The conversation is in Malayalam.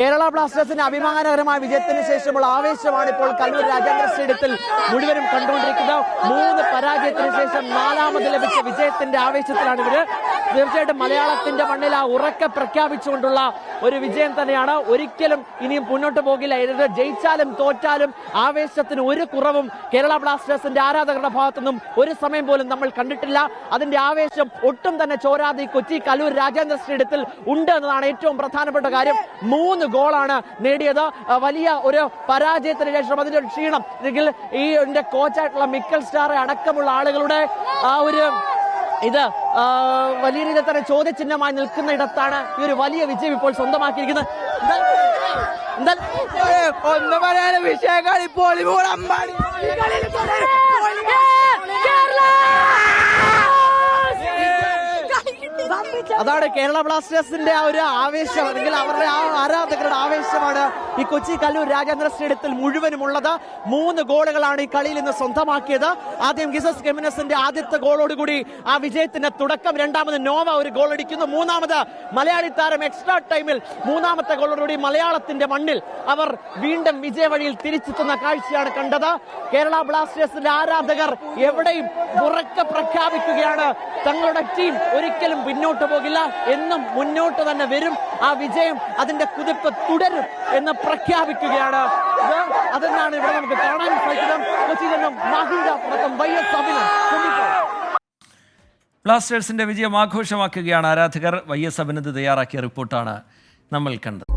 കേരള ബ്ലാസ്റ്റേഴ്സിന്റെ അഭിമാനകരമായ വിജയത്തിന് ശേഷമുള്ള ആവേശമാണ് ഇപ്പോൾ കണ്ണൂർ രാജ്യാന്തര സ്റ്റേഡിയത്തിൽ മുഴുവനും കണ്ടുകൊണ്ടിരിക്കുന്നത്. 3 പരാജയത്തിന് ശേഷം 4ാമത് ലഭിച്ച വിജയത്തിന്റെ ആവേശത്തിലാണ് ഇവര്. തീർച്ചയായിട്ടും മലയാളത്തിന്റെ മണ്ണിൽ ആ ഉറക്കെ പ്രഖ്യാപിച്ചുകൊണ്ടുള്ള ഒരു വിജയം തന്നെയാണ്. ഒരിക്കലും ഇനിയും മുന്നോട്ട് പോകില്ല. ഇത് ജയിച്ചാലും തോറ്റാലും ആവേശത്തിന് ഒരു കുറവും കേരള ബ്ലാസ്റ്റേഴ്സിന്റെ ആരാധകരുടെ ഭാഗത്തുനിന്നും ഒരു സമയം പോലും നമ്മൾ കണ്ടിട്ടില്ല. അതിന്റെ ആവേശം ഒട്ടും തന്നെ ചോരാതെ കൊച്ചി കലൂർ രാജ്യാന്തര സ്റ്റേഡിയത്തിൽ ഉണ്ട് എന്നതാണ് ഏറ്റവും പ്രധാനപ്പെട്ട കാര്യം. 3 ഗോളാണ് നേടിയത്. വലിയ ഒരു പരാജയത്തിന് ശേഷം അതിന്റെ ഒരു ക്ഷീണം അല്ലെങ്കിൽ ഈ കോച്ചായിട്ടുള്ള മിക്കൽ സ്റ്റാറെ അടക്കമുള്ള ആളുകളുടെ ആ ഒരു ഇത് വലിയ രീതിയിൽ തന്നെ ചോദ്യചിഹ്നമായി നിൽക്കുന്ന ഇടത്താണ് ഈ ഒരു വലിയ വിജയം ഇപ്പോൾ സ്വന്തമാക്കിയിരിക്കുന്നത്. ഒന്ന് പറയാൻ വിഷയങ്ങൾ ഇപ്പോൾ അതാണ് കേരള ബ്ലാസ്റ്റേഴ്സിന്റെ ആ ഒരു ആവേശം അല്ലെങ്കിൽ അവരുടെ ആ ആരാധകരുടെ ആവേശമാണ് ഈ കൊച്ചി കല്ലൂർ രാജ്യാന്തര സ്റ്റേഡിയത്തിൽ മുഴുവനും ഉള്ളത്. 3 ഗോളുകളാണ് ഈ കളിയിൽ ഇന്ന് സ്വന്തമാക്കിയത്. ആദ്യം ഗിസസ് കെമിനസിന്റെ ആദ്യത്തെ ഗോളോടുകൂടി ആ വിജയത്തിന്റെ തുടക്കം. 2ാമത് നോവ ഒരു ഗോൾ അടിക്കുന്നു. 3ാമത് മലയാളി താരം എക്സ്ട്രാ ടൈമിൽ 3ാമത്തെ ഗോളോടുകൂടി മലയാളത്തിന്റെ മണ്ണിൽ അവർ വീണ്ടും വിജയവഴിയിൽ തിരിച്ചെത്തുന്ന കാഴ്ചയാണ് കണ്ടത്. കേരള ബ്ലാസ്റ്റേഴ്സിന്റെ ആരാധകർ എവിടെയും ഉറക്കെ പ്രഖ്യാപിക്കുകയാണ് തങ്ങളുടെ ടീം ഒരിക്കലും പിന്നോട്ട് പോകില്ല, എന്നും മുന്നോട്ട് തന്നെ വരും, ആ വിജയം അതിന്റെ കുതിപ്പ് തുടരും എന്ന് പ്രഖ്യാപിക്കുകയാണ്. അതെന്നാണ് ഇവിടെ നമുക്ക് കാണാൻ സാധിക്കുന്നത്. കൊച്ചിയിൽ നിന്നും YS അഭിനന്ദ്. ബ്ലാസ്റ്റേഴ്സിന്റെ വിജയം ആഘോഷമാക്കുകയാണ് ആരാധകർ. YS അഭിനന്ദ് തയ്യാറാക്കിയ റിപ്പോർട്ടാണ് നമ്മൾ കണ്ടത്.